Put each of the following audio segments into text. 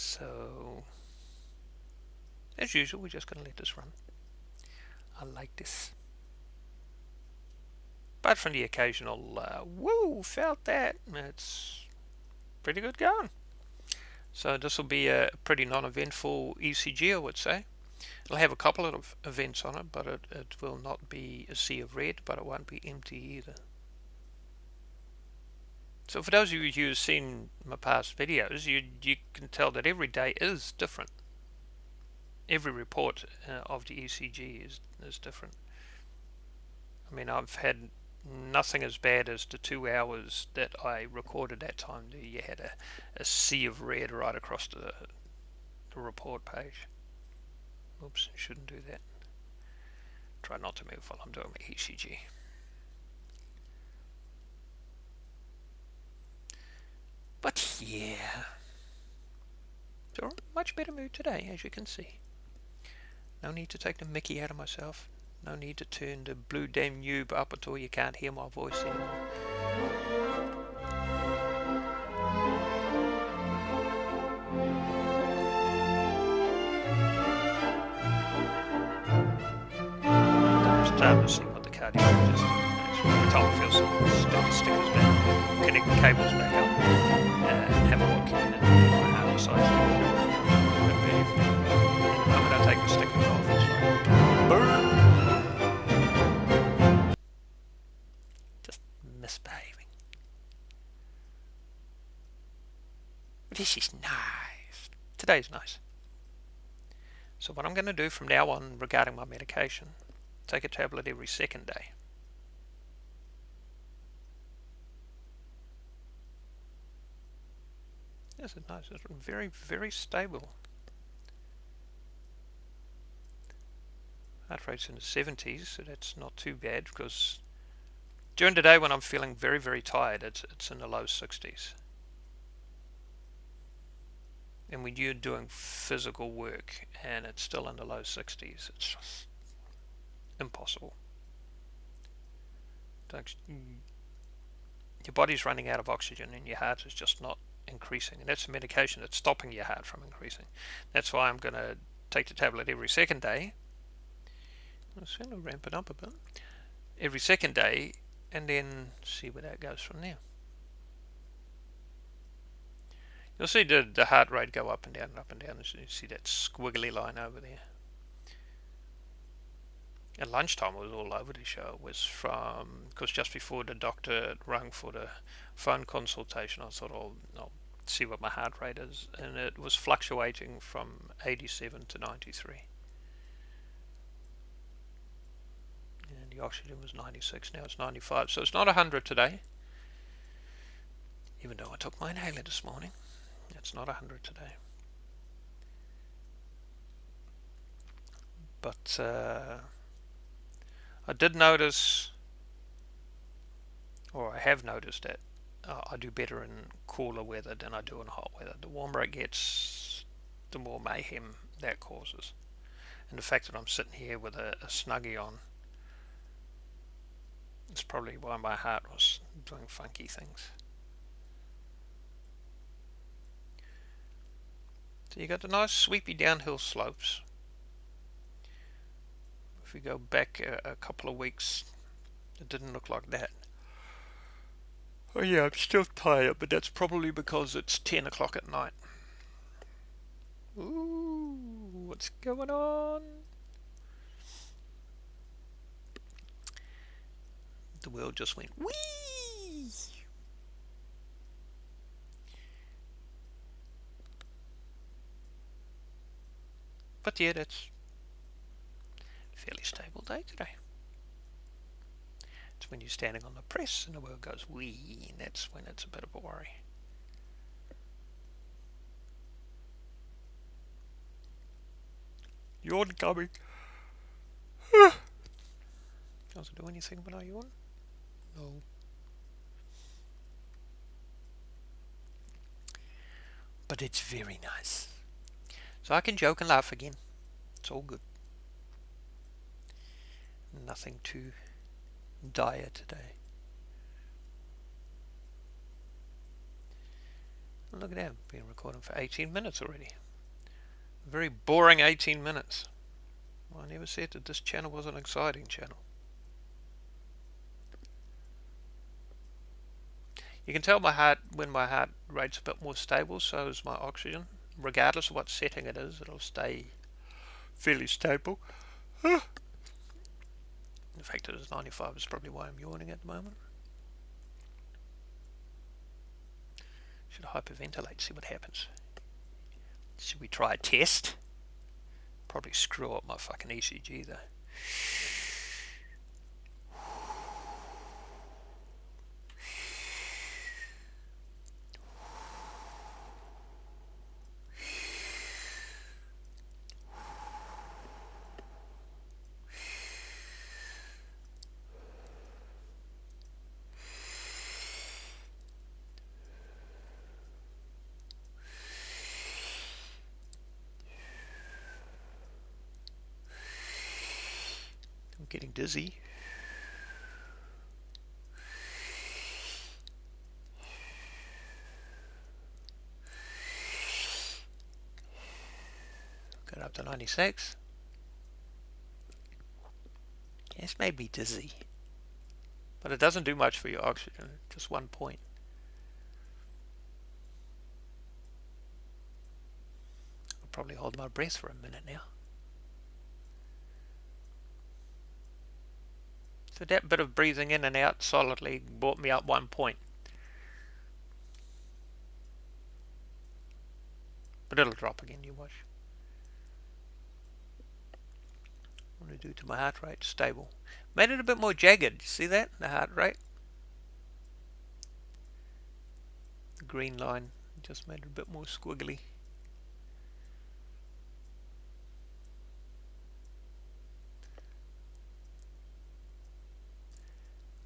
So, as usual, we're just going to let this run. I like this. But from the occasional, woo, felt that, it's pretty good going. So this will be a pretty non-eventful ECG, I would say. It'll have a couple of events on it, but it will not be a sea of red, but it won't be empty either. So for those of you who've seen my past videos, you can tell that every day is different. Every report of the ECG is different. I mean, I've had nothing as bad as the 2 hours that I recorded that time. You had a sea of red right across the report page. Oops, shouldn't do that. Try not to move while I'm doing my ECG. But yeah, so much better mood today, as you can see. No need to take the mickey out of myself. No need to turn the Blue Danube up until you can't hear my voice anymore. I'm starting to see what the cardiologist is. Every time I feel something, stick the stickers back, connect the cables back up, and have a look. And my heart decides to behave. And the moment I take the stickers off, it's like, burn! Just misbehaving. This is nice. Today's nice. So what I'm going to do from now on regarding my medication, take a tablet every second day. This is nice. It's very, very stable. Heart rate's in the 70s, so that's not too bad, because during the day when I'm feeling very, very tired, it's in the low 60s. And when you're doing physical work and it's still in the low 60s, it's just impossible. Your body's running out of oxygen and your heart is just not increasing. And that's the medication that's stopping your heart from increasing. That's why I'm going to take the tablet every second day. I'm just going to ramp it up a bit. Every second day, and then see where that goes from there. You'll see the heart rate go up and down and up and down. You see that squiggly line over there. At lunchtime, it was all over the show. It was from, because just before the doctor rang for the phone consultation, I thought, I'll see what my heart rate is. And it was fluctuating from 87 to 93. And the oxygen was 96, now it's 95. So it's not 100 today. Even though I took my inhaler this morning, it's not 100 today. But I did notice, or I have noticed that I do better in cooler weather than I do in hot weather. The warmer it gets, the more mayhem that causes. And the fact that I'm sitting here with a snuggie on is probably why my heart was doing funky things. So you got the nice sweepy downhill slopes. If we go back a couple of weeks, it didn't look like that. Oh yeah, I'm still tired, but that's probably because it's 10 o'clock at night. Ooh, what's going on? The world just went whee! But yeah, that's a fairly stable day today. It's when you're standing on the press and the world goes whee, and that's when it's a bit of a worry. Yawn coming. Does it do anything when I yawn? No. But it's very nice. So I can joke and laugh again. It's all good. Nothing too dire today. Look at that, I've been recording for 18 minutes already. Very boring 18 minutes. Well, I never said that this channel was an exciting channel. You can tell my heart when my heart rate's a bit more stable, so is my oxygen. Regardless of what setting it is, it'll stay fairly stable. The fact that it's 95 is probably why I'm yawning at the moment. Should hyperventilate, see what happens. Should we try a test? Probably screw up my fucking ECG though. I'm getting dizzy. Got up to 96. It's made me dizzy. But it doesn't do much for your oxygen, just 1 point. I'll probably hold my breath for a minute now. So that bit of breathing in and out solidly brought me up 1 point. But it'll drop again, you watch. What do I do to my heart rate? Stable. Made it a bit more jagged. See that? The heart rate. The green line just made it a bit more squiggly.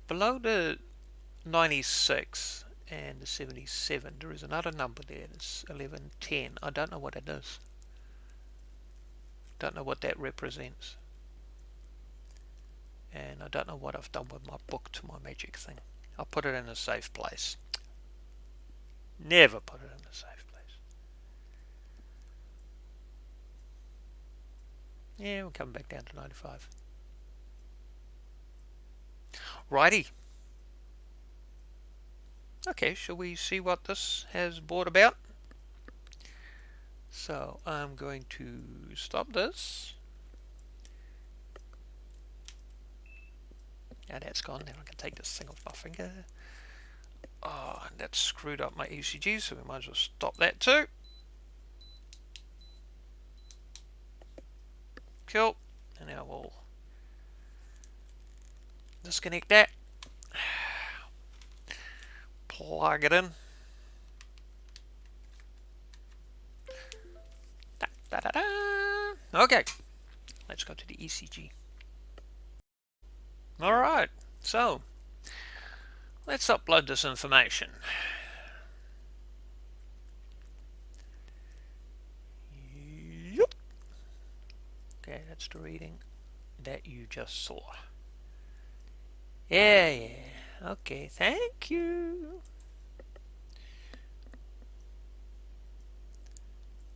Below the 96 and the 77 there is another number there. It's 1110. I don't know what it is. Don't know what that represents. And I don't know what I've done with my book to my magic thing. I'll put it in a safe place. Never put it in a safe place. Yeah, we'll come back down to 95. Righty. Okay, shall we see what this has brought about? So I'm going to stop this. Now that's gone. Now I can take this thing off my finger. Oh, and that screwed up my ECG, so we might as well stop that too. Cool. And now we'll disconnect that. Plug it in. Da, da, da, da. Okay. Let's go to the ECG. Alright, so let's upload this information. Yep. Okay, that's the reading that you just saw. Yeah. Okay, thank you.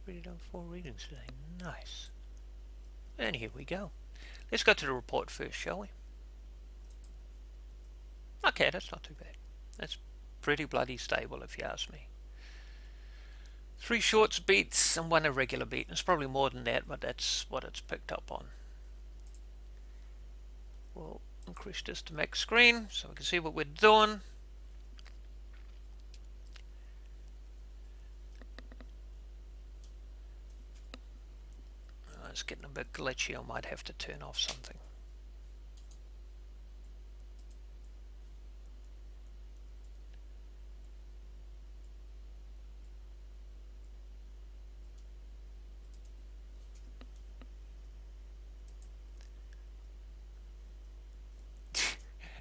Already done 4 readings today. Nice. And here we go. Let's go to the report first, shall we? Okay, that's not too bad. That's pretty bloody stable if you ask me. 3 short beats and 1 irregular beat. It's probably more than that, but that's what it's picked up on. We'll increase this to max screen so we can see what we're doing. Oh, it's getting a bit glitchy. I might have to turn off something.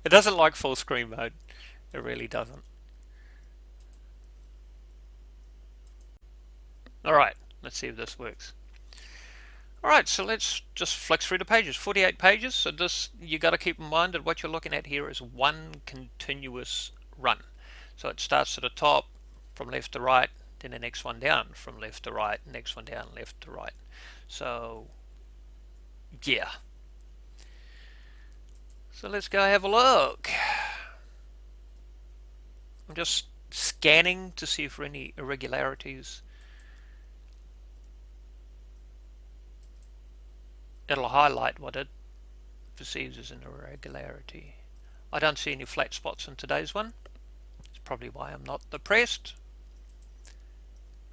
It doesn't like full screen mode. It really doesn't. Alright, let's see if this works. Alright, so let's just flick through the pages. 48 pages. So this, you got to keep in mind that what you're looking at here is one continuous run. So it starts at the top, from left to right, then the next one down from left to right, next one down left to right. So yeah, so let's go have a look. I'm just scanning to see if there are any irregularities. It'll highlight what it perceives as an irregularity. I don't see any flat spots in today's one. It's probably why I'm not depressed.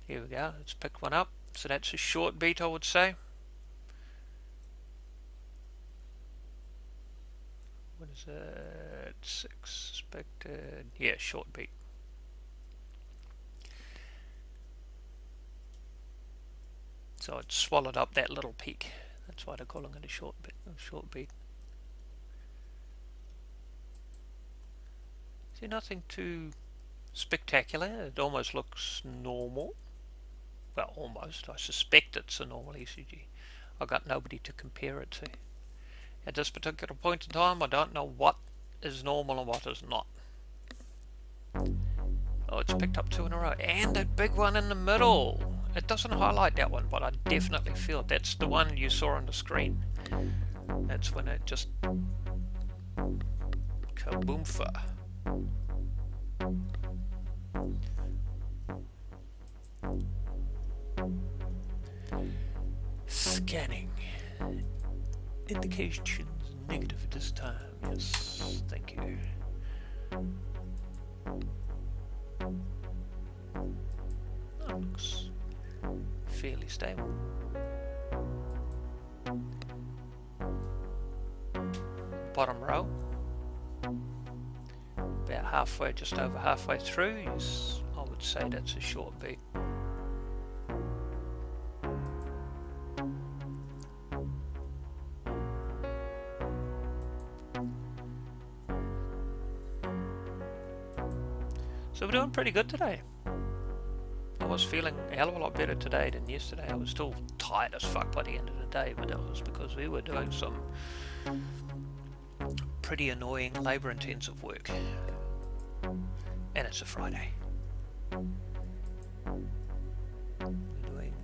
Here we go, let's pick one up. So that's a short beat, I would say. What is it? 6 expected. Yeah, short beat. So it swallowed up that little peak. That's why they're calling it a short beat. See, nothing too spectacular. It almost looks normal. Well, almost. I suspect it's a normal ECG. I've got nobody to compare it to. At this particular point in time, I don't know what is normal and what is not. Oh, it's picked up 2 in a row. And a big one in the middle. It doesn't highlight that one, but I definitely feel it. That's the one you saw on the screen. That's when it just kaboomfa. Scanning. Indications negative at this time. Yes, thank you. That looks fairly stable. Bottom row. About halfway, just over halfway through. Yes, I would say that's a short beat. So we're doing pretty good today. I was feeling a hell of a lot better today than yesterday. I was still tired as fuck by the end of the day, but that was because we were doing some pretty annoying labour intensive work. And it's a Friday. We're doing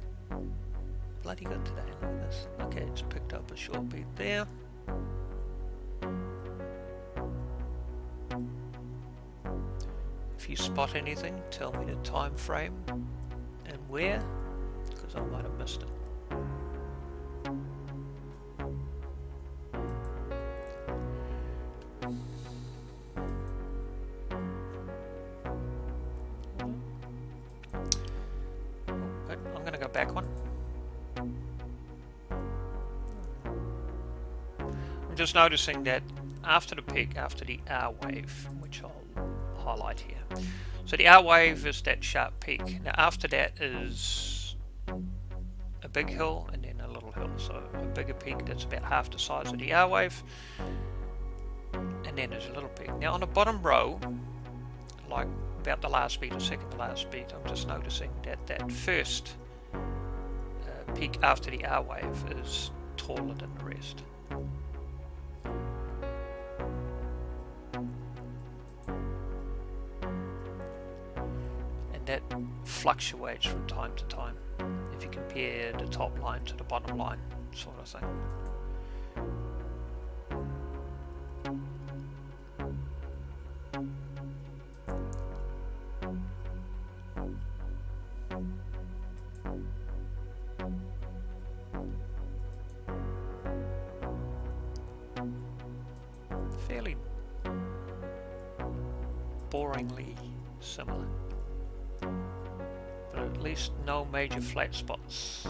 bloody good today. Look at this. Okay, it's picked up a short beat there. If you spot anything, tell me the time frame and where, because I might have missed it. I'm going to go back one. I'm just noticing that after the peak, after the R wave, which I'll highlight here. So the R wave is that sharp peak. Now after that is a big hill and then a little hill. So a bigger peak that's about half the size of the R wave. And then there's a little peak. Now on the bottom row, like about the last beat or second to last beat, I'm just noticing that that first peak after the R wave is taller than the rest. That fluctuates from time to time if you compare the top line to the bottom line, sort of thing. Fairly boringly similar. But at least no major flat spots.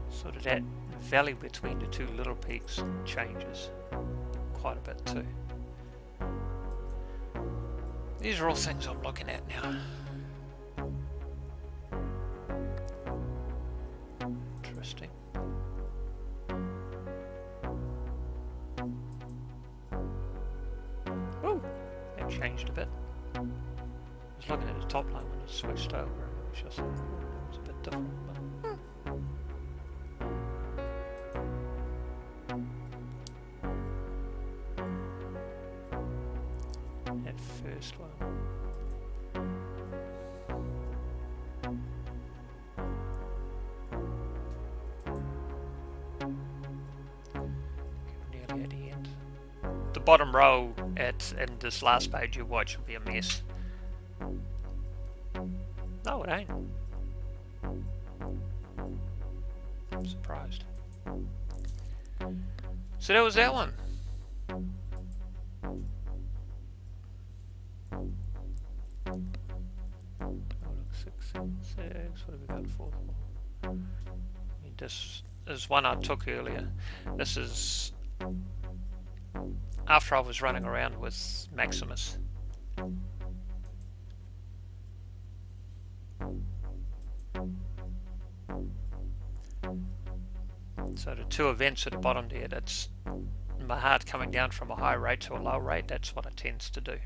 So that valley between the two little peaks changes quite a bit too. These are all things I'm looking at now. Interesting. Oh, that changed a bit. I was looking at the top line when it switched over and it was just it was a bit different. But, That first one. Nearly at the end. The bottom row in this last page you watch will be a mess. No, it ain't. I'm surprised. So that was that one. 6, 7, 6. What have we got? 4, 4. This is one I took earlier. This is after I was running around with Maximus. So the two events at the bottom there, that's my heart coming down from a high rate to a low rate. That's what it tends to do.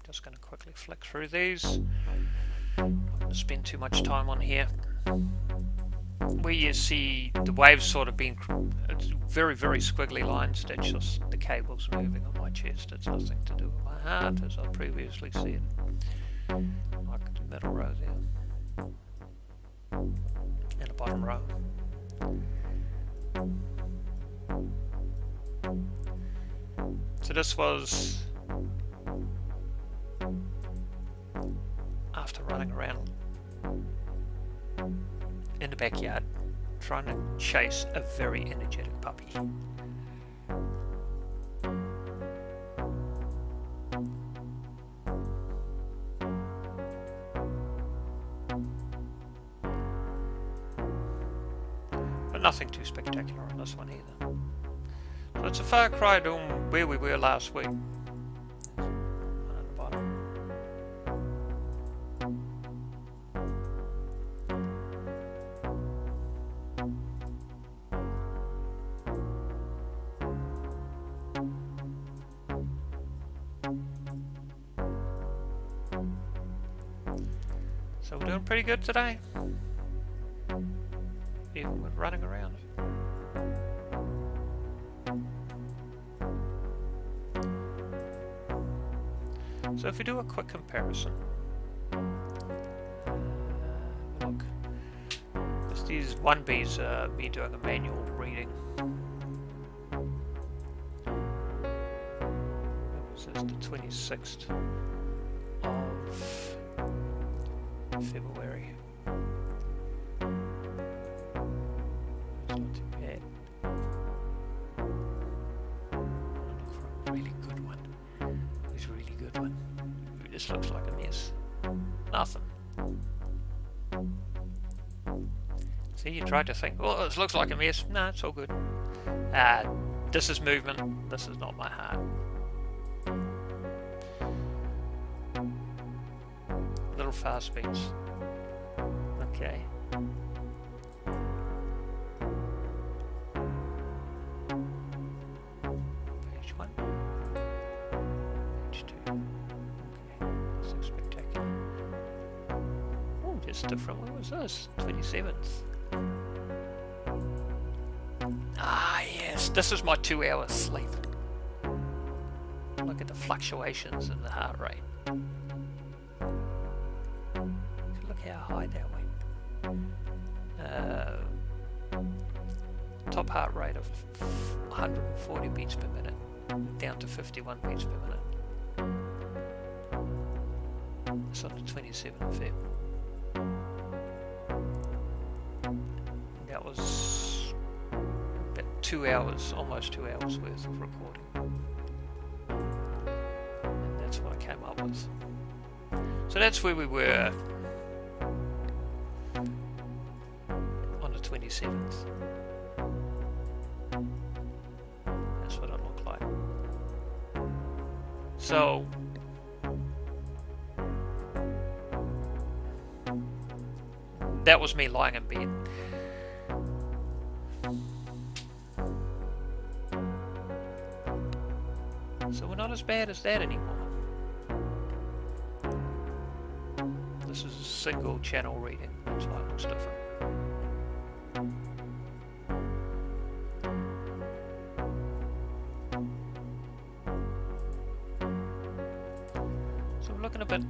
Just going to quickly flick through these. I'm not going to spend too much time on here. Where you see the waves sort of being very, very squiggly lines, that's just the cables moving on my chest. It's nothing to do with my heart, as I previously said. Like the middle row there. And the bottom row. So this was after running around in the backyard trying to chase a very energetic puppy. But nothing too spectacular on this one either. So it's a far cry to where we were last week. So we're doing pretty good today, even with running around. So if we do a quick comparison, look, these 1Bs are me doing a manual reading. This is the 26th of February. It's not too bad. Look for a really good one. Who's a really good one? Ooh, this looks like a mess. Nothing. See, you tried to think, oh, this looks like a mess. No, it's all good. This is movement. This is not my heart. Little fast beats. Okay. Page 1. Page 2. Okay. This looks spectacular. Oh, just different. What was this? 27th. Ah, yes. This is my 2 hours sleep. Look at the fluctuations in the heart rate. Look how high that went. Top heart rate of 140 beats per minute, down to 51 beats per minute. It's on the 27th of Feb. That was about 2 hours, almost 2 hours worth of recording. And that's what I came up with. So that's where we were on the 27th. That's what it looked like. So that was me lying in bed. So we're not as bad as that anymore. This is a single channel reading, that's why it looks different. looking a bit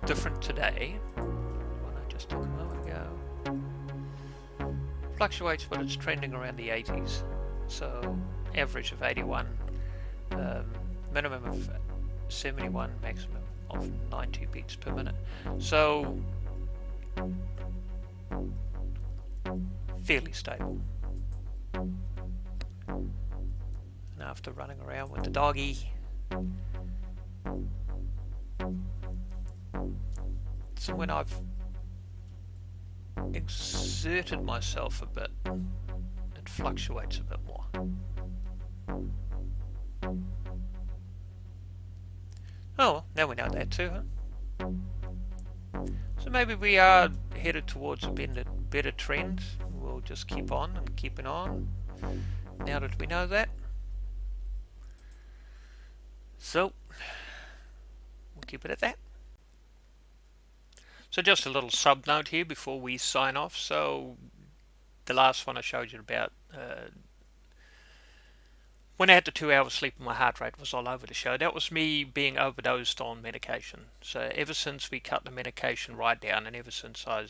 different today. What I just took a moment ago. Fluctuates, but it's trending around the 80s. So average of 81, minimum of 71, maximum of 90 beats per minute. So fairly stable. And after running around with the doggy, so when I've exerted myself a bit, it fluctuates a bit more. Oh, now we know that too, huh? So maybe we are headed towards a better trend. We'll just keep on and keeping on. Now that we know that. So, we'll keep it at that. So just a little sub note here before we sign off. So the last one I showed you about when I had the 2 hours sleep and my heart rate was all over the show, that was me being overdosed on medication. So ever since we cut the medication right down, and ever since I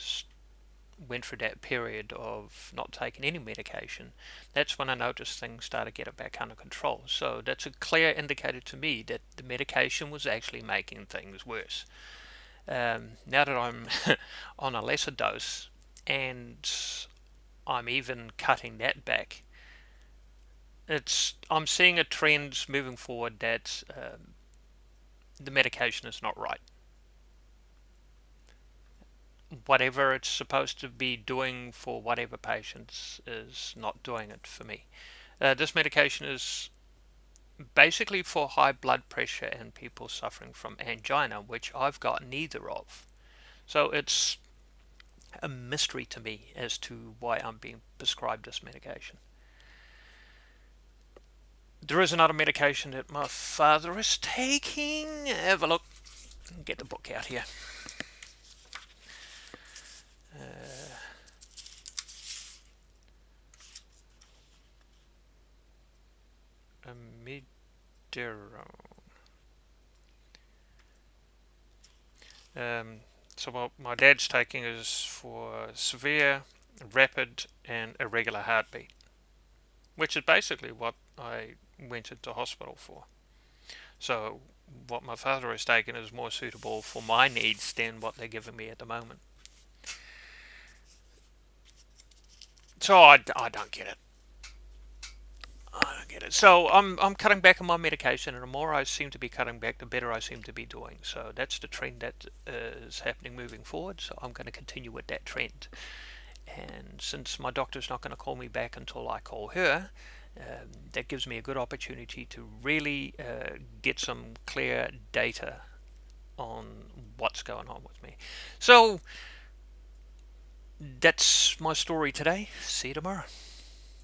went through that period of not taking any medication, that's when I noticed things started getting back under control. So that's a clear indicator to me that the medication was actually making things worse. Now that I'm on a lesser dose and I'm even cutting that back, I'm seeing a trend moving forward that the medication is not right. Whatever it's supposed to be doing for whatever patients is not doing it for me. This medication is basically for high blood pressure and people suffering from angina, which I've got neither of. So it's a mystery to me as to why I'm being prescribed this medication. There is another medication that my father is taking. Have a look. Get the book out here. Amidero. So what my dad's taking is for severe, rapid, and irregular heartbeat, which is basically what I went into hospital for. So what my father is taking is more suitable for my needs than what they're giving me at the moment. So I don't get it. I don't get it. So I'm cutting back on my medication, and the more I seem to be cutting back, the better I seem to be doing. So that's the trend that is happening moving forward. So I'm going to continue with that trend. And since my doctor's not going to call me back until I call her, that gives me a good opportunity to really get some clear data on what's going on with me. So that's my story today. See you tomorrow.